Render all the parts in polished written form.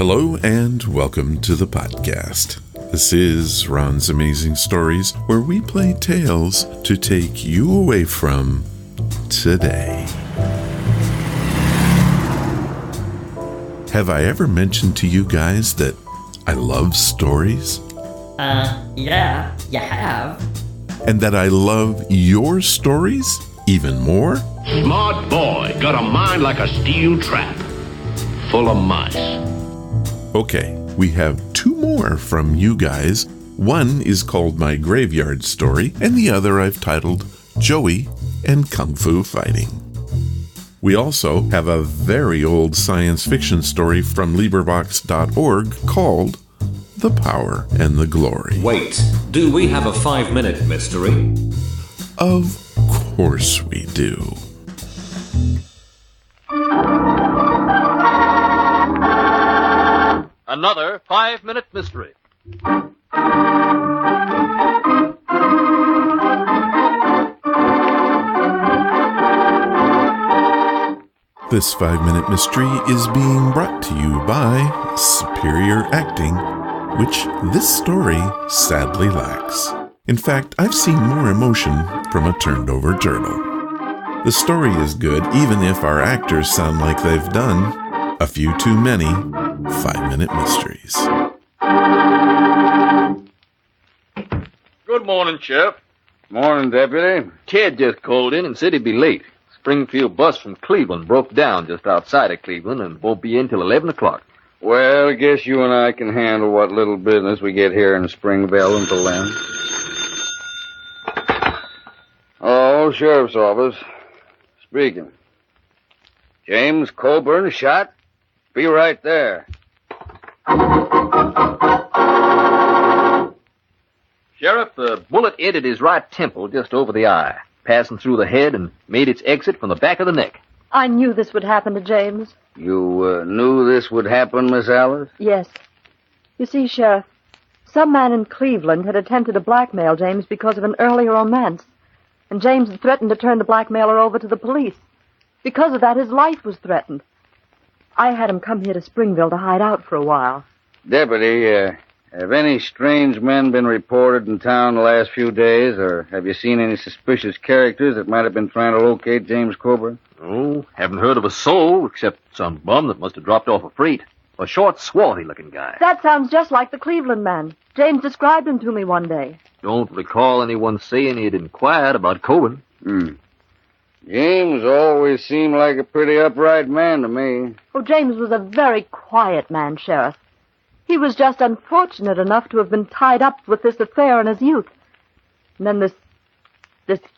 Hello and welcome to the podcast. This is Ron's Amazing Stories, where we play tales to take you away from today. Have I ever mentioned to you guys that I love stories? Yeah, you have. And that I love your stories even more? Smart boy, got a mind like a steel trap, full of mice. Okay, we have two more from you guys. One is called My Graveyard Story, and the other I've titled Joey and Kung Fu Fighting. We also have a very old science fiction story from LibriVox.org called The Power and the Glory. Wait, do we have a 5-minute mystery? Of course we do. Another 5-minute mystery. This 5-minute mystery is being brought to you by Superior Acting, which this story sadly lacks. In fact, I've seen more emotion from a turned-over turtle. The story is good even if our actors sound like they've done a few too many 5-minute mysteries. Good morning, Sheriff. Morning, Deputy. Ted just called in and said he'd be late. Springfield bus from Cleveland broke down just outside of Cleveland and won't be in till 11 o'clock. Well, I guess you and I can handle what little business we get here in Springville until then. Oh, Sheriff's Office. Speaking. James Coburn shot? Be right there. Sheriff, the bullet entered his right temple just over the eye, passing through the head and made its exit from the back of the neck. I knew this would happen to James. You knew this would happen, Miss Alice? Yes. You see, Sheriff, some man in Cleveland had attempted to blackmail James because of an earlier romance, and James had threatened to turn the blackmailer over to the police. Because of that, his life was threatened. I had him come here to Springville to hide out for a while. Deputy, have any strange men been reported in town the last few days, or have you seen any suspicious characters that might have been trying to locate James Coburn? Oh, haven't heard of a soul, except some bum that must have dropped off a freight. A short, swarthy-looking guy. That sounds just like the Cleveland man. James described him to me one day. Don't recall anyone saying he'd inquired about Coburn. James always seemed like a pretty upright man to me. Oh, James was a very quiet man, Sheriff. He was just unfortunate enough to have been tied up with this affair in his youth. And then this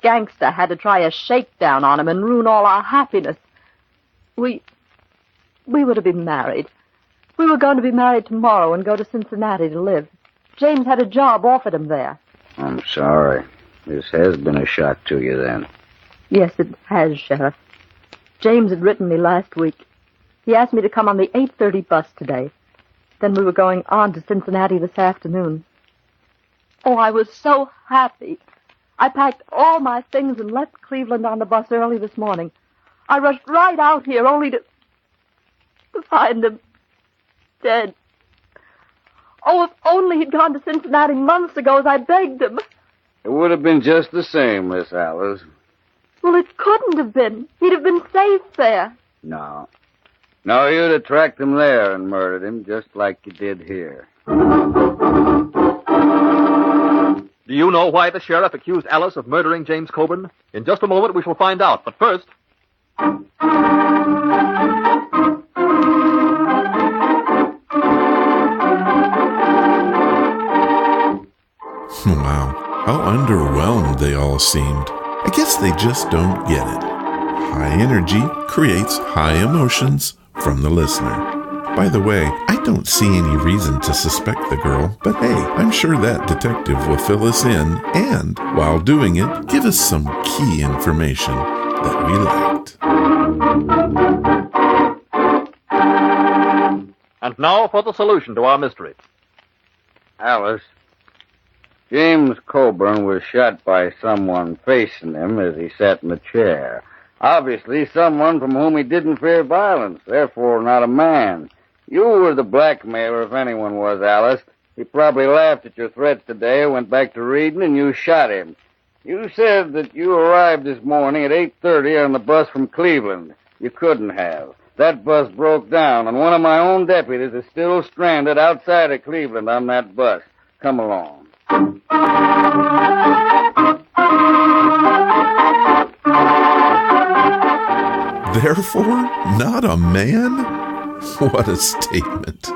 gangster had to try a shakedown on him and ruin all our happiness. We were to be married. We were going to be married tomorrow and go to Cincinnati to live. James had a job offered him there. I'm sorry. This has been a shock to you, then. Yes, it has, Sheriff. James had written me last week. He asked me to come on the 8:30 bus today. Then we were going on to Cincinnati this afternoon. Oh, I was so happy. I packed all my things and left Cleveland on the bus early this morning. I rushed right out here only to find him dead. Oh, if only he'd gone to Cincinnati months ago as I begged him. It would have been just the same, Miss Alice. Well, it couldn't have been. He'd have been safe there. No. No, you'd have tracked him there and murdered him, just like you did here. Do you know why the sheriff accused Alice of murdering James Coburn? In just a moment, we shall find out. But first... Wow, how underwhelmed they all seemed. I guess they just don't get it. High energy creates high emotions from the listener. By the way, I don't see any reason to suspect the girl, but hey, I'm sure that detective will fill us in and, while doing it, give us some key information that we lacked. And now for the solution to our mystery. Alice, James Coburn was shot by someone facing him as he sat in the chair. Obviously, someone from whom he didn't fear violence, therefore not a man. You were the blackmailer if anyone was, Alice. He probably laughed at your threats today, went back to reading, and you shot him. You said that you arrived this morning at 8:30 on the bus from Cleveland. You couldn't have. That bus broke down, and one of my own deputies is still stranded outside of Cleveland on that bus. Come along. Therefore, not a man? What a statement.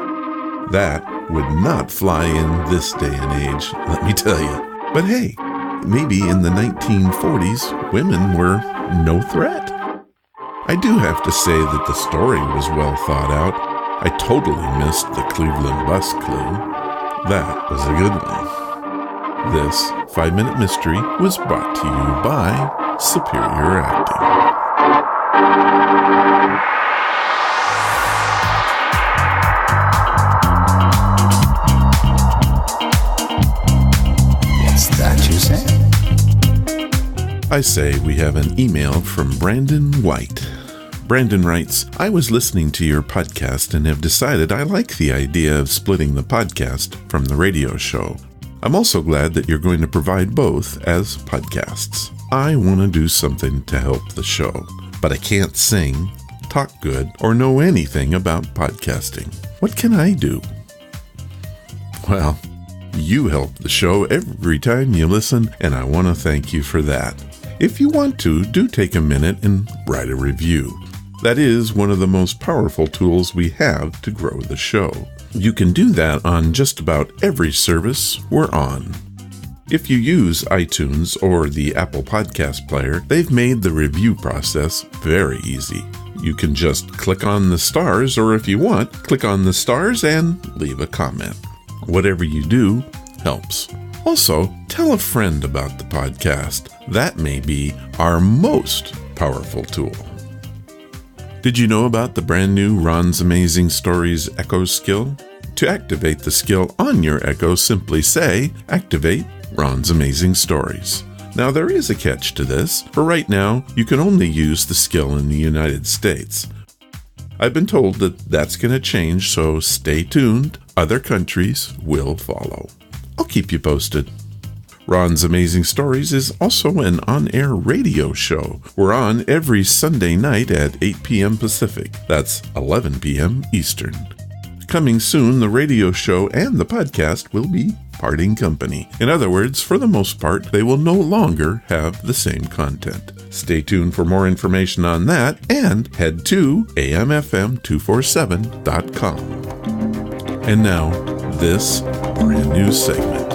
That would not fly in this day and age, let me tell you. But hey, maybe in the 1940s, women were no threat. I do have to say that the story was well thought out. I totally missed the Cleveland bus clue. That was a good one. This 5-Minute Mystery was brought to you by Superior Acting. What's that you say? I say we have an email from Brandon White. Brandon writes, I was listening to your podcast and have decided I like the idea of splitting the podcast from the radio show. I'm also glad that you're going to provide both as podcasts. I want to do something to help the show, but I can't sing, talk good, or know anything about podcasting. What can I do? Well, you help the show every time you listen, and I want to thank you for that. If you want to, do take a minute and write a review. That is one of the most powerful tools we have to grow the show. You can do that on just about every service we're on. If you use iTunes or the Apple Podcast Player, they've made the review process very easy. You can just click on the stars, or if you want, click on the stars and leave a comment. Whatever you do helps. Also, tell a friend about the podcast. That may be our most powerful tool. Did you know about the brand new Ron's Amazing Stories Echo skill? To activate the skill on your Echo, simply say, Activate Ron's Amazing Stories. Now, there is a catch to this. For right now, you can only use the skill in the United States. I've been told that that's going to change, so stay tuned. Other countries will follow. I'll keep you posted. Ron's Amazing Stories is also an on-air radio show. We're on every Sunday night at 8 p.m. Pacific. That's 11 p.m. Eastern. Coming soon, the radio show and the podcast will be parting company. In other words, for the most part, they will no longer have the same content. Stay tuned for more information on that and head to amfm247.com. And now, this brand new segment.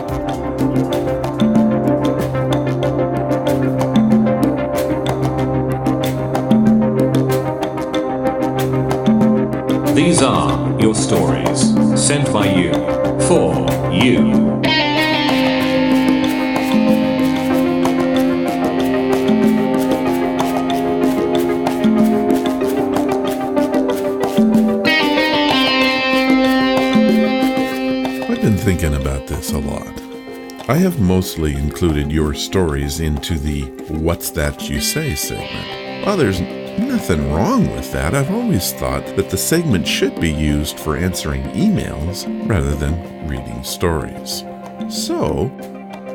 These are your stories, sent by you, for you. I've been thinking about this a lot. I have mostly included your stories into the What's That You Say segment. While there's nothing wrong with that, I've always thought that the segment should be used for answering emails rather than reading stories. So,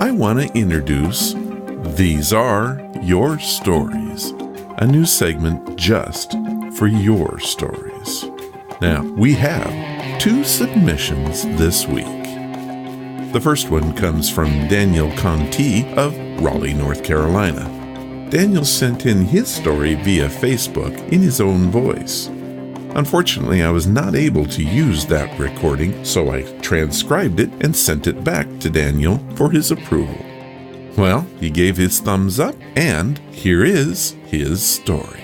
I want to introduce These Are Your Stories, a new segment just for your stories. Now, we have 2 submissions this week. The first one comes from Daniel Conti of Raleigh, North Carolina. Daniel sent in his story via Facebook in his own voice. Unfortunately, I was not able to use that recording, so I transcribed it and sent it back to Daniel for his approval. Well, he gave his thumbs up, and here is his story.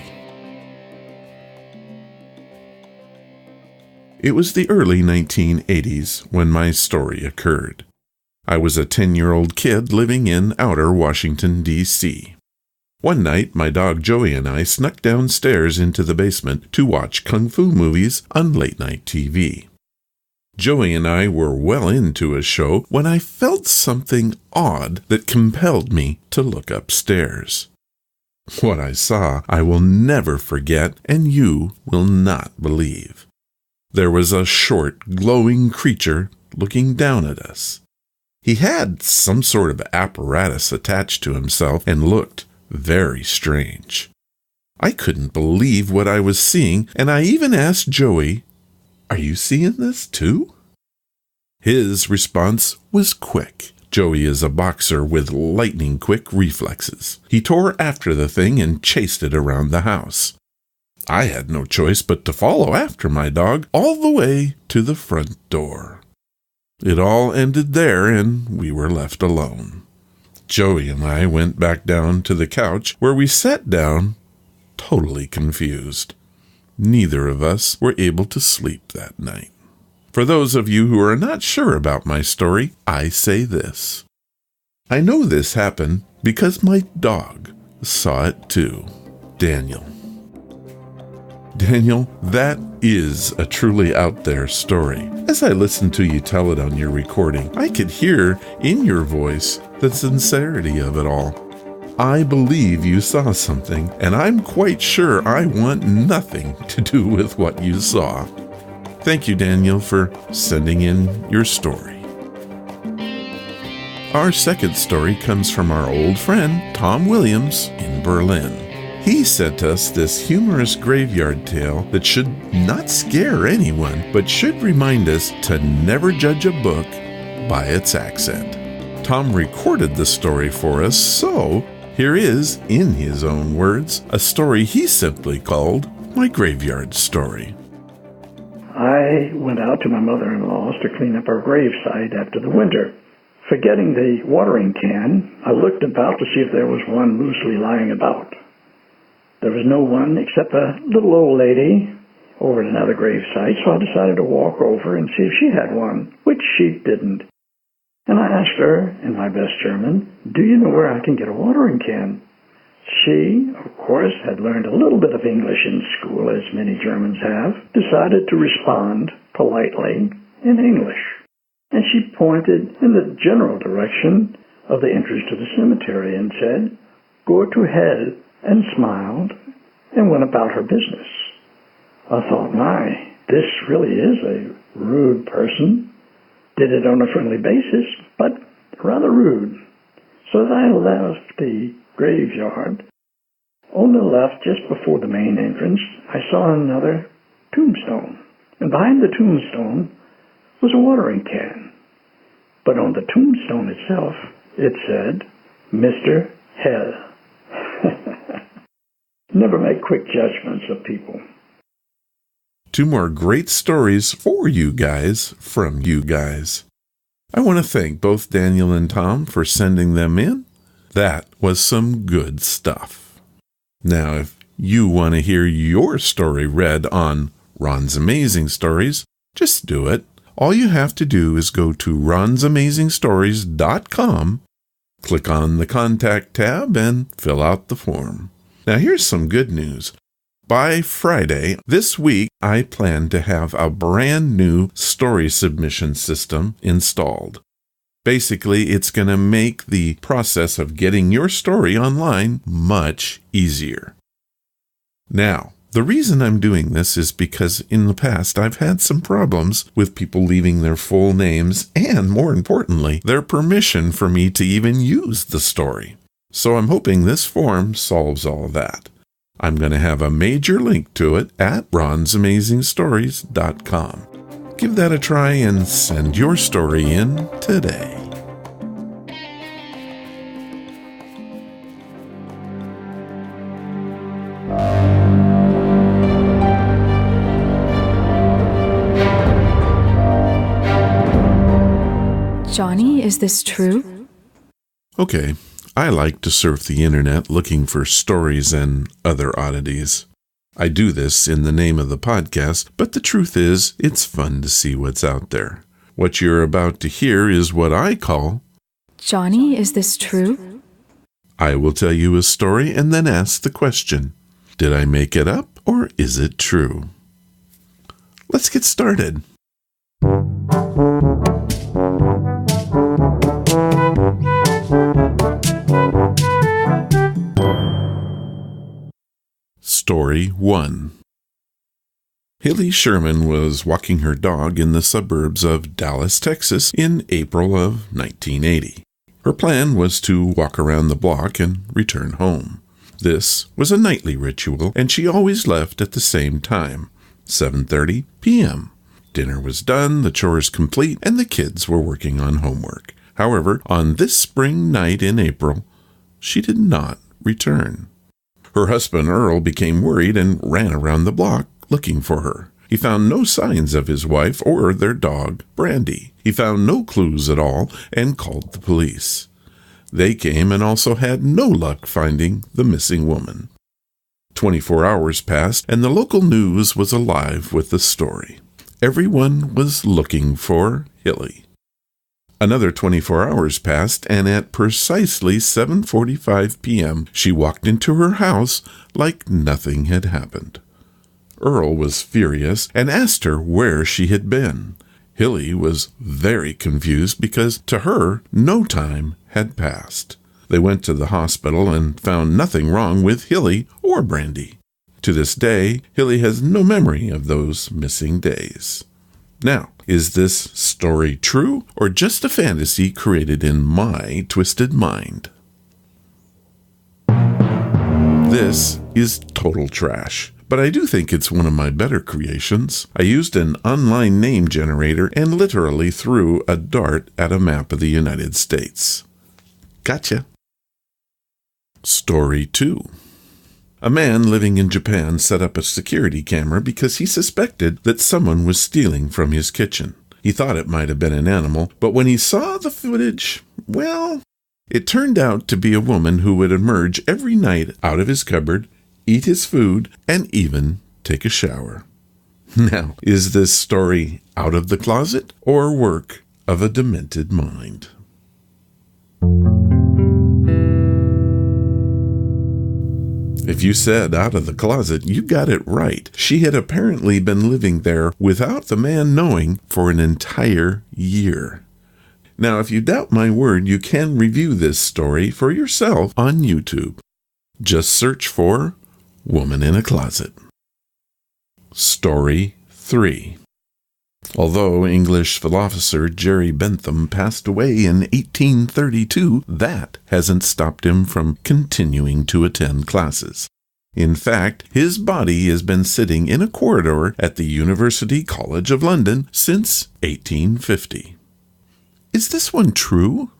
It was the early 1980s when my story occurred. I was a 10-year-old kid living in outer Washington, D.C. One night, my dog Joey and I snuck downstairs into the basement to watch kung fu movies on late-night TV. Joey and I were well into a show when I felt something odd that compelled me to look upstairs. What I saw, I will never forget, and you will not believe. There was a short, glowing creature looking down at us. He had some sort of apparatus attached to himself and looked very strange. I couldn't believe what I was seeing, and I even asked Joey, "Are you seeing this too?" His response was quick. Joey is a boxer with lightning-quick reflexes. He tore after the thing and chased it around the house. I had no choice but to follow after my dog all the way to the front door. It all ended there, and we were left alone. Joey and I went back down to the couch, where we sat down, totally confused. Neither of us were able to sleep that night. For those of you who are not sure about my story, I say this. I know this happened because my dog saw it too. Daniel. Daniel, that is a truly out there story. As I listened to you tell it on your recording, I could hear in your voice the sincerity of it all. I believe you saw something, and I'm quite sure I want nothing to do with what you saw. Thank you, Daniel, for sending in your story. Our second story comes from our old friend, Tom Williams, in Berlin. He sent us this humorous graveyard tale that should not scare anyone, but should remind us to never judge a book by its accent. Tom recorded the story for us, so here is, in his own words, a story he simply called My Graveyard Story. I went out to my mother-in-law's to clean up her gravesite after the winter. Forgetting the watering can, I looked about to see if there was one loosely lying about. There was no one except a little old lady over at another gravesite, so I decided to walk over and see if she had one, which she didn't. And I asked her, in my best German, "Do you know where I can get a watering can?" She, of course, had learned a little bit of English in school, as many Germans have, decided to respond politely in English. And she pointed in the general direction of the entrance to the cemetery and said, "Go to hell," and smiled and went about her business. I thought, my, this really is a rude person. Did it on a friendly basis, but rather rude. So as I left the graveyard, on the left, just before the main entrance, I saw another tombstone. And behind the tombstone was a watering can. But on the tombstone itself, it said, Mr. Hell. Never make quick judgments of people. Two more great stories for you guys from you guys. I want to thank both Daniel and Tom for sending them in. That was some good stuff. Now, if you want to hear your story read on Ron's Amazing Stories, just do it. All you have to do is go to ronsamazingstories.com, click on the Contact tab, and fill out the form. Now, here's some good news. By Friday this week, I plan to have a brand new story submission system installed. Basically, it's going to make the process of getting your story online much easier. Now, the reason I'm doing this is because in the past I've had some problems with people leaving their full names and, more importantly, their permission for me to even use the story. So I'm hoping this form solves all that. I'm going to have a major link to it at ronsamazingstories.com. Give that a try and send your story in today. Johnny, is this true? Okay, I like to surf the internet looking for stories and other oddities. I do this in the name of the podcast, but the truth is, it's fun to see what's out there. What you're about to hear is what I call... Johnny, is this true? I will tell you a story and then ask the question, did I make it up or is it true? Let's get started. Story 1. Hilly Sherman was walking her dog in the suburbs of Dallas, Texas in April of 1980. Her plan was to walk around the block and return home. This was a nightly ritual, and she always left at the same time, 7:30 p.m. Dinner was done, the chores complete, and the kids were working on homework. However, on this spring night in April, she did not return. Her husband, Earl, became worried and ran around the block looking for her. He found no signs of his wife or their dog, Brandy. He found no clues at all and called the police. They came and also had no luck finding the missing woman. 24 hours passed, and the local news was alive with the story. Everyone was looking for Hilly. Another 24 hours passed, and at precisely 7:45 p.m., she walked into her house like nothing had happened. Earl was furious and asked her where she had been. Hilly was very confused because, to her, no time had passed. They went to the hospital and found nothing wrong with Hilly or Brandy. To this day, Hilly has no memory of those missing days. Now, is this story true or just a fantasy created in my twisted mind? This is total trash, but I do think it's one of my better creations. I used an online name generator and literally threw a dart at a map of the United States. Gotcha. Story 2. A man living in Japan set up a security camera because he suspected that someone was stealing from his kitchen. He thought it might have been an animal, but when he saw the footage, well, it turned out to be a woman who would emerge every night out of his cupboard, eat his food, and even take a shower. Now, is this story out of the closet or work of a demented mind? If you said out of the closet, you got it right. She had apparently been living there without the man knowing for an entire year. Now, if you doubt my word, you can review this story for yourself on YouTube. Just search for Woman in a Closet. Story 3. Although English philosopher Jerry Bentham passed away in 1832, that hasn't stopped him from continuing to attend classes. In fact, his body has been sitting in a corridor at the University College of London since 1850. Is this one true?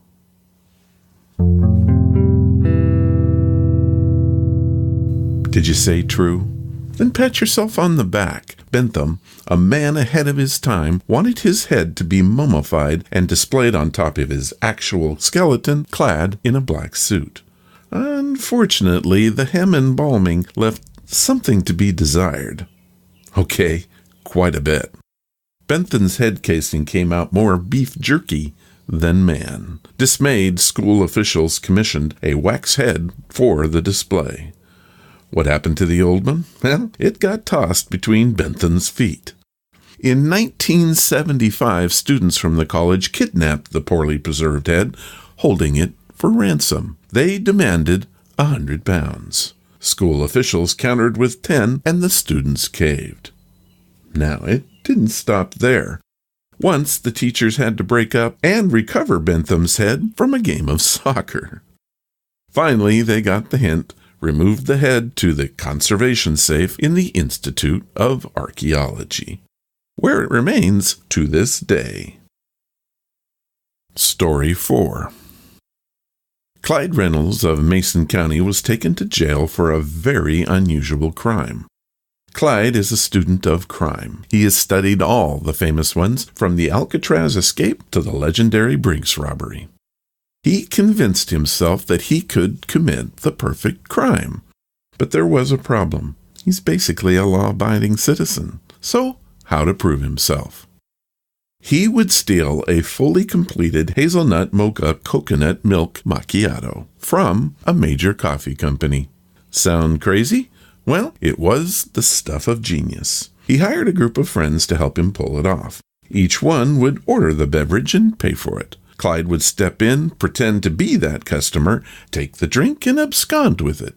Did you say true? Then pat yourself on the back. Bentham, a man ahead of his time, wanted his head to be mummified and displayed on top of his actual skeleton, clad in a black suit. Unfortunately, the hem embalming left something to be desired. Okay, quite a bit. Bentham's head casing came out more beef jerky than man. Dismayed, school officials commissioned a wax head for the display. What happened to the old one? Well, it got tossed between Bentham's feet. In 1975, students from the college kidnapped the poorly preserved head, holding it for ransom. They demanded 100 pounds. School officials countered with 10, and the students caved. Now, it didn't stop there. Once, the teachers had to break up and recover Bentham's head from a game of soccer. Finally, they got the hint, removed the head to the conservation safe in the Institute of Archaeology, where it remains to this day. Story 4. Clyde Reynolds of Mason County was taken to jail for a very unusual crime. Clyde is a student of crime. He has studied all the famous ones, from the Alcatraz escape to the legendary Brinks robbery. He convinced himself that he could commit the perfect crime. But there was a problem. He's basically a law-abiding citizen. So, how to prove himself? He would steal a fully completed hazelnut mocha coconut milk macchiato from a major coffee company. Sound crazy? Well, it was the stuff of genius. He hired a group of friends to help him pull it off. Each one would order the beverage and pay for it. Clyde would step in, pretend to be that customer, take the drink, and abscond with it.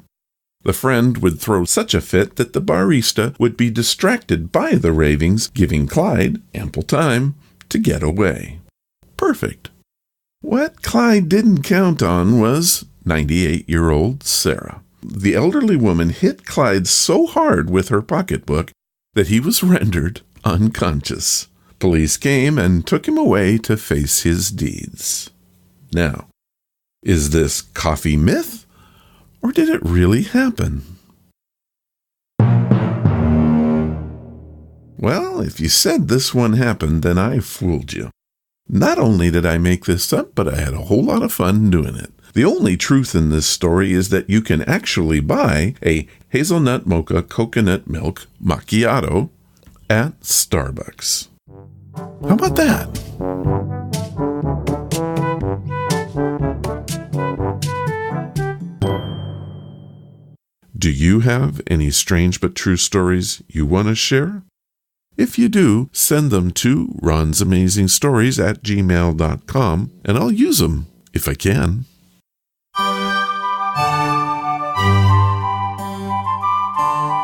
The friend would throw such a fit that the barista would be distracted by the ravings, giving Clyde ample time to get away. Perfect. What Clyde didn't count on was 98-year-old Sarah. The elderly woman hit Clyde so hard with her pocketbook that he was rendered unconscious. Police came and took him away to face his deeds. Now, is this coffee myth, or did it really happen? Well, if you said this one happened, then I fooled you. Not only did I make this up, but I had a whole lot of fun doing it. The only truth in this story is that you can actually buy a hazelnut mocha coconut milk macchiato at Starbucks. How about that? Do you have any strange but true stories you want to share? If you do, send them to ronsamazingstories@gmail.com, and I'll use them if I can.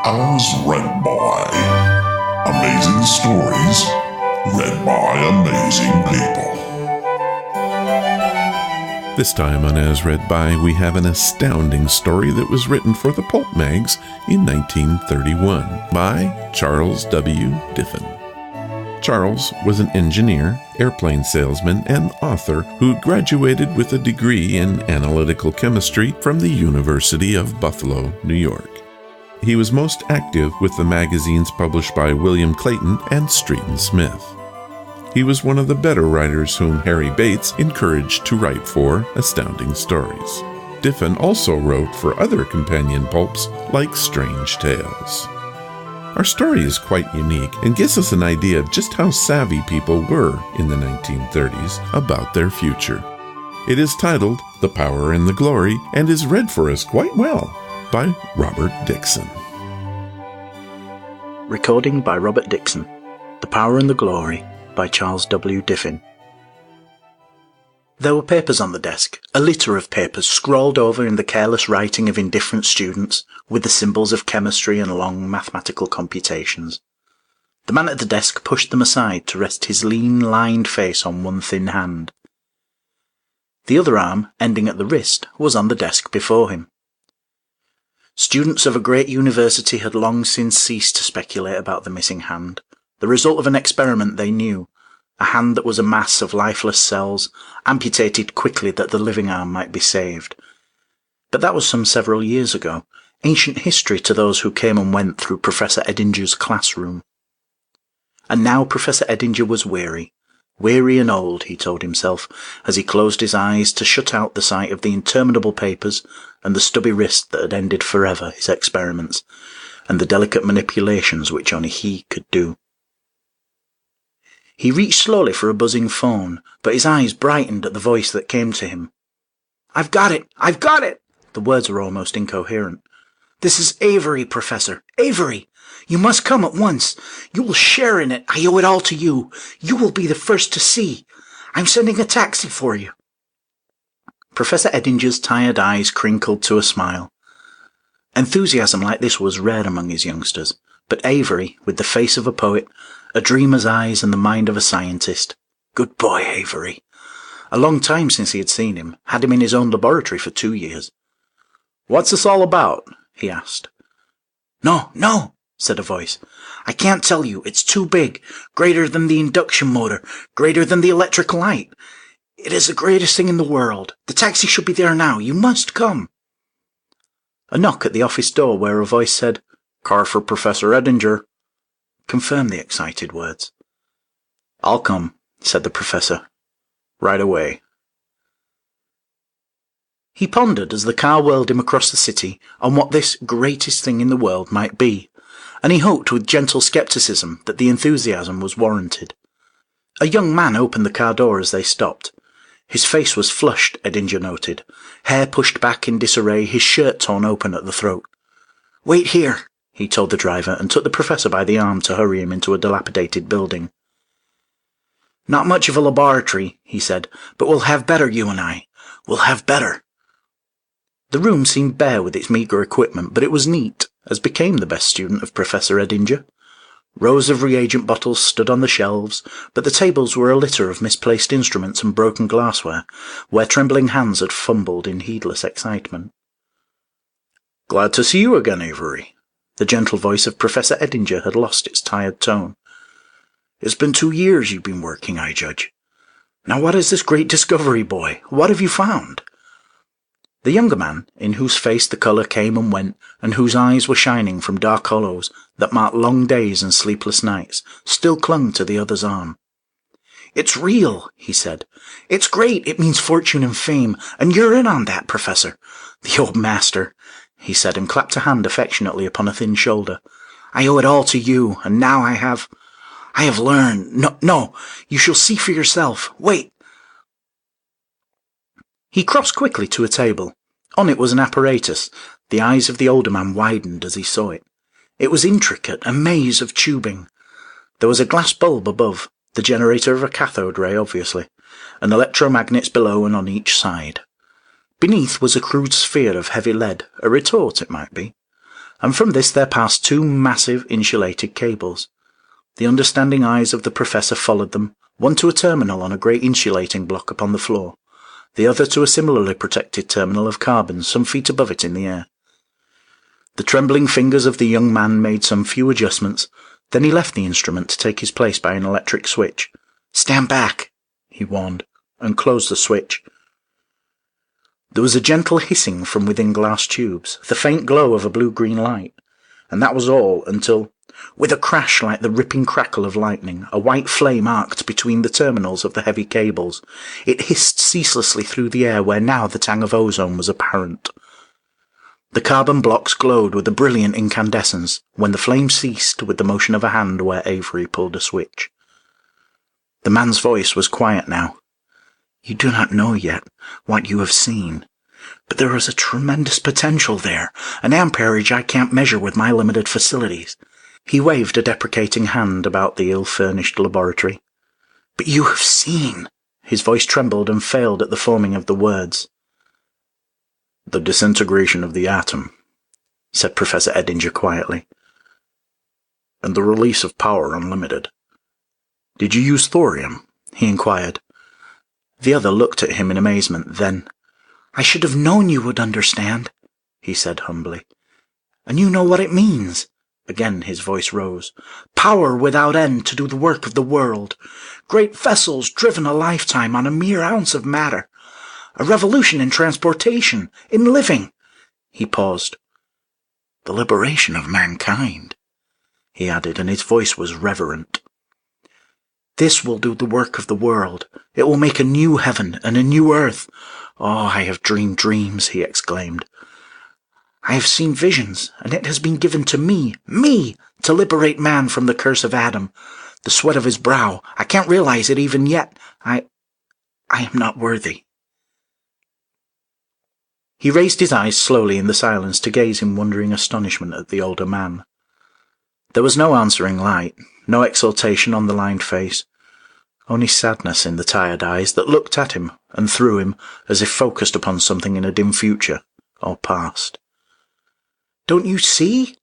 As read by. Amazing stories read by amazing people. This time on As Read By, we have an astounding story that was written for the Pulp mags in 1931 by Charles W. Diffin. Charles was an engineer, airplane salesman, and author who graduated with a degree in analytical chemistry from the University of Buffalo, New York. He was most active with the magazines published by William Clayton and Street and Smith. He was one of the better writers whom Harry Bates encouraged to write for Astounding Stories. Diffin also wrote for other companion pulps like Strange Tales. Our story is quite unique and gives us an idea of just how savvy people were in the 1930s about their future. It is titled The Power and the Glory and is read for us quite well by Robert Dixon. Recording by Robert Dixon. The Power and the Glory by Charles W. Diffin. There were papers on the desk, a litter of papers scrawled over in the careless writing of indifferent students, with the symbols of chemistry and long mathematical computations. The man at the desk pushed them aside to rest his lean, lined face on one thin hand. The other arm, ending at the wrist, was on the desk before him. Students of a great university had long since ceased to speculate about the missing hand. The result of an experiment they knew, a hand that was a mass of lifeless cells, amputated quickly that the living arm might be saved. But that was some several years ago, ancient history to those who came and went through Professor Eddinger's classroom. And now Professor Eddinger was weary and old, he told himself, as he closed his eyes to shut out the sight of the interminable papers and the stubby wrist that had ended forever his experiments, and the delicate manipulations which only he could do. He reached slowly for a buzzing phone, but his eyes brightened at the voice that came to him. "I've got it! I've got it!" The words were almost incoherent. "This is Avery, Professor. Avery! You must come at once. You will share in it. I owe it all to you. You will be the first to see. I'm sending a taxi for you." Professor Eddinger's tired eyes crinkled to a smile. Enthusiasm like this was rare among his youngsters, but Avery, with the face of a poet, a dreamer's eyes and the mind of a scientist. Good boy, Avery. A long time since he had seen him, had him in his own laboratory for 2 years. "What's this all about?" he asked. No, said a voice. "I can't tell you. It's too big. Greater than the induction motor. Greater than the electric light. It is the greatest thing in the world. The taxi should be there now. You must come." A knock at the office door where a voice said, "Car for Professor Eddinger," confirmed the excited words. "I'll come," said the professor. "Right away." He pondered as the car whirled him across the city on what this greatest thing in the world might be, and he hoped with gentle scepticism that the enthusiasm was warranted. A young man opened the car door as they stopped. His face was flushed, Eddinger noted, hair pushed back in disarray, his shirt torn open at the throat. "Wait here," he told the driver, and took the professor by the arm to hurry him into a dilapidated building. "Not much of a laboratory," he said, "but we'll have better, you and I. We'll have better." The room seemed bare with its meagre equipment, but it was neat, as became the best student of Professor Edinger. Rows of reagent bottles stood on the shelves, but the tables were a litter of misplaced instruments and broken glassware, where trembling hands had fumbled in heedless excitement. "Glad to see you again, Avery." The gentle voice of Professor Edinger had lost its tired tone. "It's been 2 years you've been working, I judge. Now what is this great discovery, boy? What have you found?" The younger man, in whose face the colour came and went, and whose eyes were shining from dark hollows that marked long days and sleepless nights, still clung to the other's arm. "It's real," he said. "It's great. It means fortune and fame, and you're in on that, Professor. The old master," he said, and clapped a hand affectionately upon a thin shoulder. "I owe it all to you, and now I have learned. No, you shall see for yourself. Wait." He crossed quickly to a table. On it was an apparatus. The eyes of the older man widened as he saw it. It was intricate, a maze of tubing. There was a glass bulb above, the generator of a cathode ray, obviously, and electromagnets below and on each side. Beneath was a crude sphere of heavy lead, a retort it might be, and from this there passed 2 massive insulated cables. The understanding eyes of the professor followed them, one to a terminal on a great insulating block upon the floor, the other to a similarly protected terminal of carbon some feet above it in the air. The trembling fingers of the young man made some few adjustments, then he left the instrument to take his place by an electric switch. "Stand back," he warned, and closed the switch. There was a gentle hissing from within glass tubes, the faint glow of a blue-green light, and that was all until, with a crash like the ripping crackle of lightning, a white flame arced between the terminals of the heavy cables. It hissed ceaselessly through the air where now the tang of ozone was apparent. The carbon blocks glowed with a brilliant incandescence when the flame ceased with the motion of a hand where Avery pulled a switch. The man's voice was quiet now. "You do not know yet what you have seen, but there is a tremendous potential there, an amperage I can't measure with my limited facilities." He waved a deprecating hand about the ill-furnished laboratory. "But you have seen." His voice trembled and failed at the forming of the words. "The disintegration of the atom," said Professor Edinger quietly, "and the release of power unlimited." "Did you use thorium?" he inquired. The other looked at him in amazement, then, "I should have known you would understand," he said humbly. "And you know what it means." Again his voice rose. "Power without end to do the work of the world. Great vessels driven a lifetime on a mere ounce of matter. A revolution in transportation, in living." He paused. "The liberation of mankind," he added, and his voice was reverent. "This will do the work of the world. It will make a new heaven and a new earth. Oh, I have dreamed dreams," he exclaimed. "I have seen visions, and it has been given to me, to liberate man from the curse of Adam, the sweat of his brow. I can't realize it even yet. I am not worthy." He raised his eyes slowly in the silence to gaze in wondering astonishment at the older man. There was no answering light, no exultation on the lined face, only sadness in the tired eyes that looked at him and through him as if focused upon something in a dim future or past. "Don't you see?"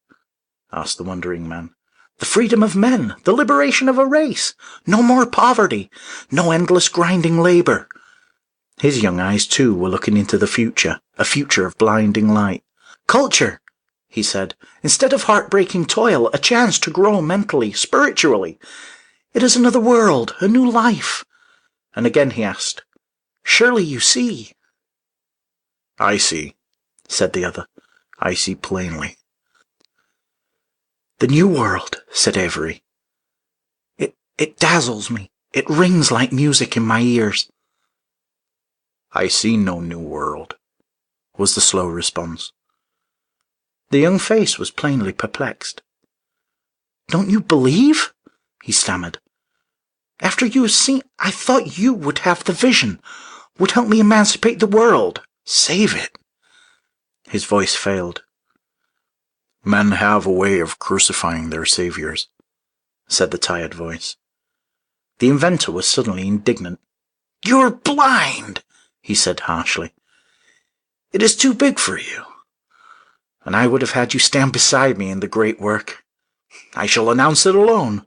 asked the wondering man. "The freedom of men, the liberation of a race. No more poverty, no endless grinding labour." His young eyes, too, were looking into the future, a future of blinding light. "Culture," he said. "Instead of heartbreaking toil, a chance to grow mentally, spiritually. It is another world, a new life." And again he asked, "Surely you see?" "I see," said the other. "I see plainly." "The new world," said Avery. It dazzles me. It rings like music in my ears." "I see no new world," was the slow response. The young face was plainly perplexed. "Don't you believe?" he stammered. "After you have seen, I thought you would have the vision, would help me emancipate the world, save it." His voice failed. "Men have a way of crucifying their saviors," said the tired voice. The inventor was suddenly indignant. "You're blind," he said harshly. It is too big for you. And I would have had you stand beside me in the great work. I shall announce it alone.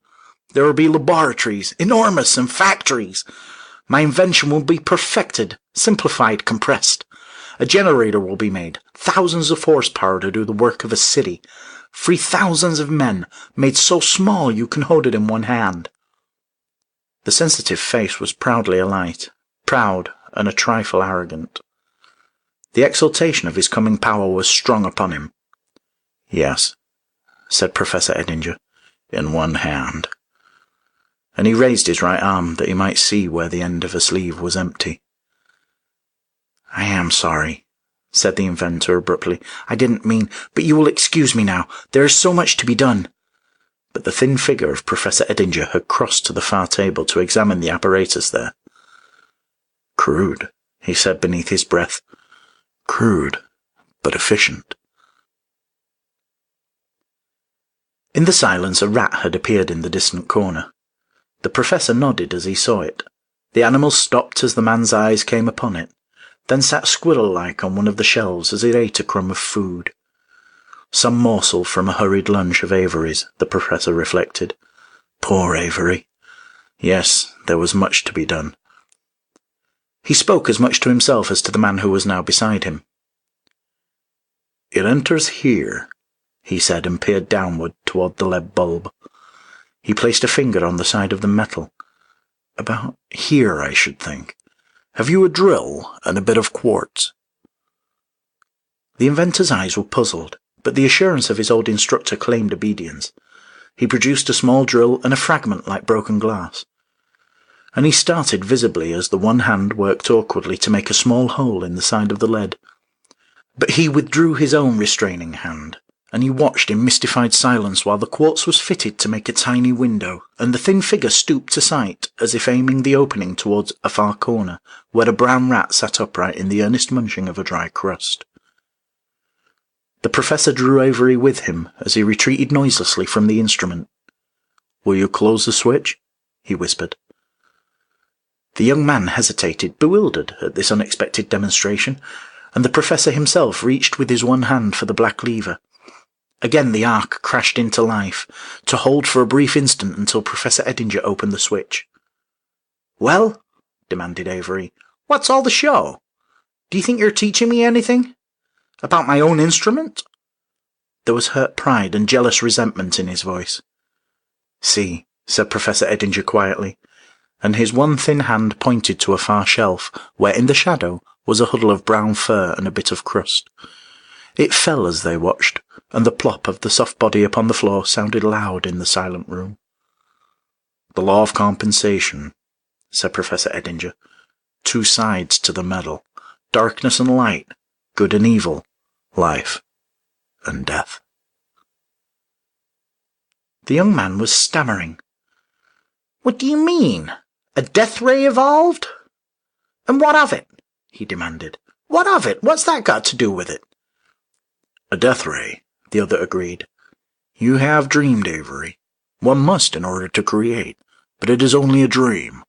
There will be laboratories, enormous, and factories. My invention will be perfected, simplified, compressed. A generator will be made, thousands of horsepower to do the work of a city. Free thousands of men, made so small you can hold it in one hand. The sensitive face was proudly alight, proud and a trifle arrogant. The exultation of his coming power was strong upon him. Yes, said Professor Edinger, in one hand. And he raised his right arm that he might see where the end of a sleeve was empty. I am sorry, said the inventor abruptly. I didn't mean, but you will excuse me now. There is so much to be done. But the thin figure of Professor Edinger had crossed to the far table to examine the apparatus there. Crude, he said beneath his breath. Crude, but efficient. In the silence, a rat had appeared in the distant corner. The professor nodded as he saw it. The animal stopped as the man's eyes came upon it, then sat squirrel-like on one of the shelves as it ate a crumb of food. Some morsel from a hurried lunch of Avery's, the professor reflected. Poor Avery. Yes, there was much to be done. He spoke as much to himself as to the man who was now beside him. It enters here, he said, and peered downward toward the lead bulb. He placed a finger on the side of the metal. About here, I should think. Have you a drill and a bit of quartz? The inventor's eyes were puzzled, but the assurance of his old instructor claimed obedience. He produced a small drill and a fragment like broken glass. And he started visibly as the one hand worked awkwardly to make a small hole in the side of the lead. But he withdrew his own restraining hand, and he watched in mystified silence while the quartz was fitted to make a tiny window, and the thin figure stooped to sight, as if aiming the opening towards a far corner, where a brown rat sat upright in the earnest munching of a dry crust. The professor drew Avery with him as he retreated noiselessly from the instrument. Will you close the switch? He whispered. The young man hesitated, bewildered at this unexpected demonstration, and the professor himself reached with his one hand for the black lever. Again the arc crashed into life, to hold for a brief instant until Professor Edinger opened the switch. Well, demanded Avery, what's all the show? Do you think you're teaching me anything? About my own instrument? There was hurt pride and jealous resentment in his voice. See, said Professor Edinger quietly, and his one thin hand pointed to a far shelf, where in the shadow was a huddle of brown fur and a bit of crust. It fell as they watched, and the plop of the soft body upon the floor sounded loud in the silent room. The law of compensation, said Professor Edinger. Two sides to the medal, darkness and light, good and evil, life and death. The young man was stammering. What do you mean? A death ray evolved? And what of it? He demanded. What of it? What's that got to do with it? A death ray, the other agreed. You have dreamed, Avery. One must in order to create, but it is only a dream.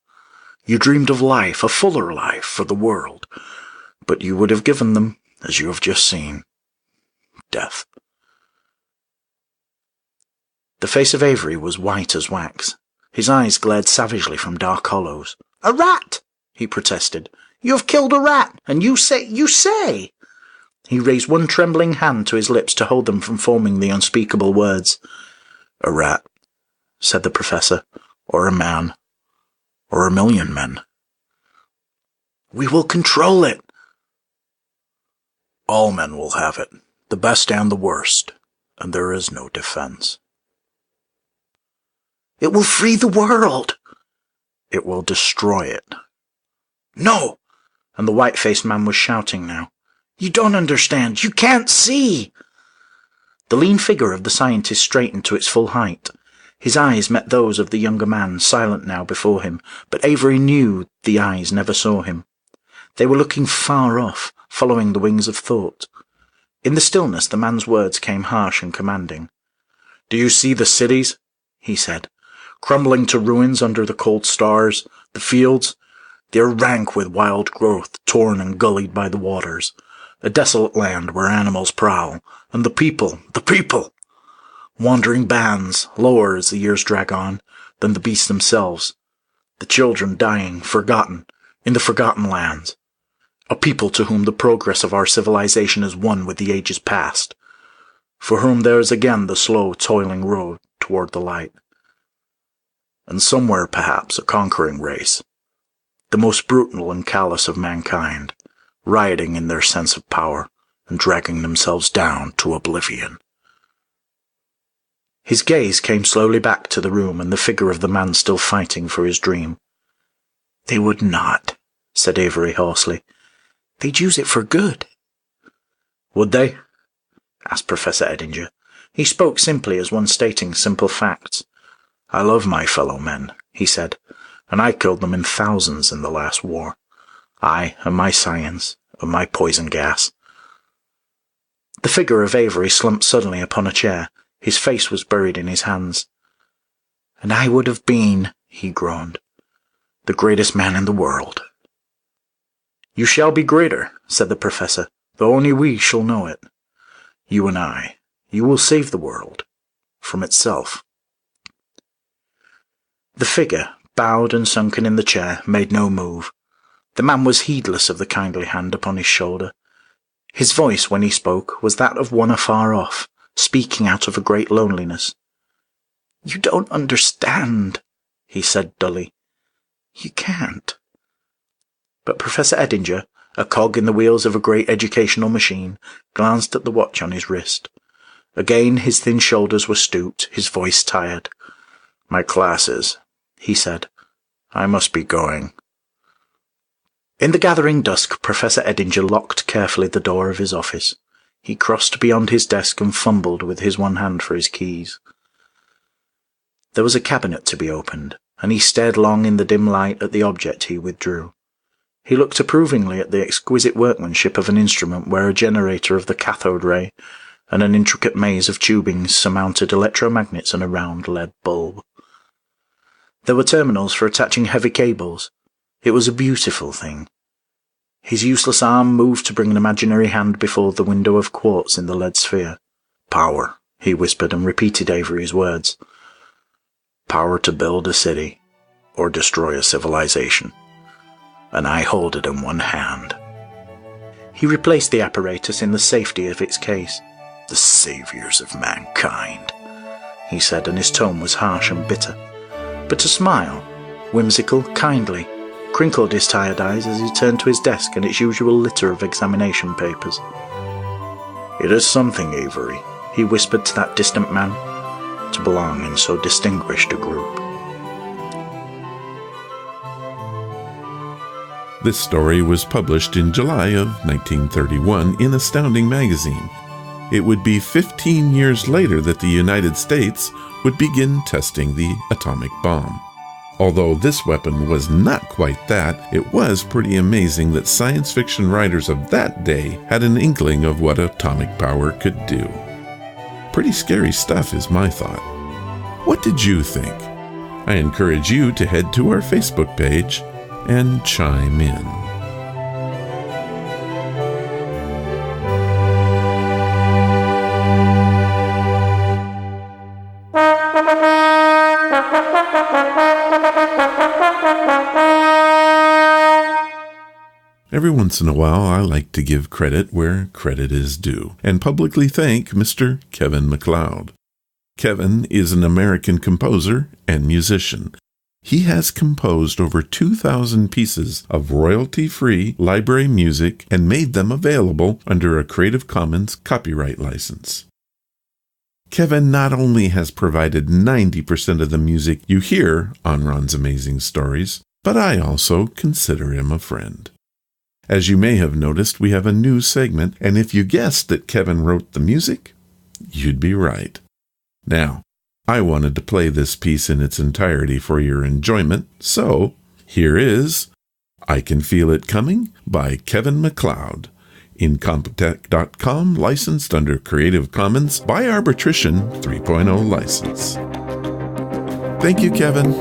You dreamed of life, a fuller life for the world, but you would have given them, as you have just seen, death. The face of Avery was white as wax. His eyes glared savagely from dark hollows. A rat! He protested. You have killed a rat, and you say! He raised one trembling hand to his lips to hold them from forming the unspeakable words. A rat, said the professor, or a man, or a million men. We will control it. All men will have it, the best and the worst, and there is no defense. It will free the world. It will destroy it. No! And the white-faced man was shouting now. You don't understand. You can't see. The lean figure of the scientist straightened to its full height. His eyes met those of the younger man, silent now before him, but Avery knew the eyes never saw him. They were looking far off, following the wings of thought. In the stillness the man's words came harsh and commanding. Do you see the cities? He said, crumbling to ruins under the cold stars, the fields? They are rank with wild growth, torn and gullied by the waters. A desolate land where animals prowl, and the people! Wandering bands, lower as the years drag on, than the beasts themselves. The children dying, forgotten, in the forgotten lands. A people to whom the progress of our civilization is one with the ages past, for whom there is again the slow, toiling road toward the light. And somewhere, perhaps, a conquering race, the most brutal and callous of mankind, rioting in their sense of power and dragging themselves down to oblivion. His gaze came slowly back to the room and the figure of the man still fighting for his dream. "They would not," said Avery hoarsely. "They'd use it for good." "Would they?" asked Professor Edinger. He spoke simply as one stating simple facts. "I love my fellow men," he said, "and I killed them in thousands in the last war. I and my science and my poison gas." The figure of Avery slumped suddenly upon a chair. His face was buried in his hands. "And I would have been," he groaned, "the greatest man in the world." "You shall be greater," said the professor, "though only we shall know it. You and I. You will save the world from itself." The figure, bowed and sunken in the chair, made no move. The man was heedless of the kindly hand upon his shoulder. His voice, when he spoke, was that of one afar off, speaking out of a great loneliness. "You don't understand," he said dully. "You can't." But Professor Edinger, a cog in the wheels of a great educational machine, glanced at the watch on his wrist. Again his thin shoulders were stooped, his voice tired. "My classes," he said. "I must be going." In the gathering dusk, Professor Edinger locked carefully the door of his office. He crossed beyond his desk and fumbled with his one hand for his keys. There was a cabinet to be opened, and he stared long in the dim light at the object he withdrew. He looked approvingly at the exquisite workmanship of an instrument where a generator of the cathode ray and an intricate maze of tubings surmounted electromagnets and a round lead bulb. There were terminals for attaching heavy cables. It was a beautiful thing. His useless arm moved to bring an imaginary hand before the window of quartz in the lead sphere. "Power," he whispered and repeated Avery's words. "Power to build a city or destroy a civilization. And I hold it in one hand." He replaced the apparatus in the safety of its case. "The saviors of mankind," he said, and his tone was harsh and bitter. But a smile, whimsical, kindly, crinkled his tired eyes as he turned to his desk and its usual litter of examination papers. "It is something, Avery," he whispered to that distant man, "to belong in so distinguished a group." This story was published in July of 1931 in Astounding magazine. It would be 15 years later that the United States would begin testing the atomic bomb. Although this weapon was not quite that, it was pretty amazing that science fiction writers of that day had an inkling of what atomic power could do. Pretty scary stuff is my thought. What did you think? I encourage you to head to our Facebook page and chime in. Every once in a while, I like to give credit where credit is due, and publicly thank Mr. Kevin MacLeod. Kevin is an American composer and musician. He has composed over 2,000 pieces of royalty-free library music and made them available under a Creative Commons copyright license. Kevin not only has provided 90% of the music you hear on Ron's Amazing Stories, but I also consider him a friend. As you may have noticed, we have a new segment, and if you guessed that Kevin wrote the music, you'd be right. Now, I wanted to play this piece in its entirety for your enjoyment, so here is I Can Feel It Coming by Kevin MacLeod, Incompetech.com, licensed under Creative Commons by Arbitration 3.0 license. Thank you, Kevin.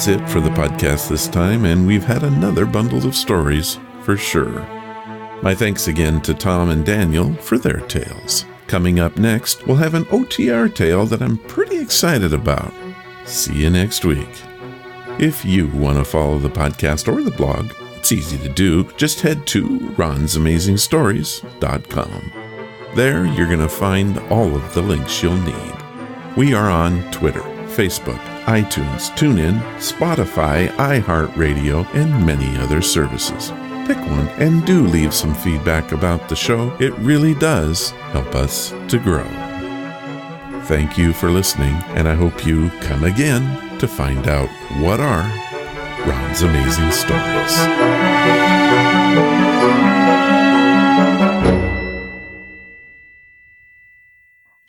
That's it for the podcast this time, and we've had another bundle of stories for sure. My thanks again to Tom and Daniel for their tales. Coming up next, we'll have an OTR tale that I'm pretty excited about. See you next week. If you want to follow the podcast or the blog, it's easy to do. Just head to ronsamazingstories.com. There, you're going to find all of the links you'll need. We are on Twitter, Facebook, iTunes, TuneIn, Spotify, iHeartRadio, and many other services. Pick one and do leave some feedback about the show. It really does help us to grow. Thank you for listening, and I hope you come again to find out what are Ron's Amazing Stories.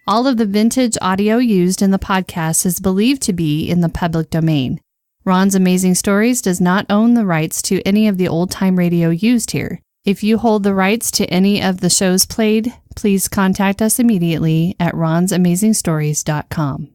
All of the vintage audio used in the podcast is believed to be in the public domain. Ron's Amazing Stories does not own the rights to any of the old-time radio used here. If you hold the rights to any of the shows played, please contact us immediately at ronsamazingstories.com.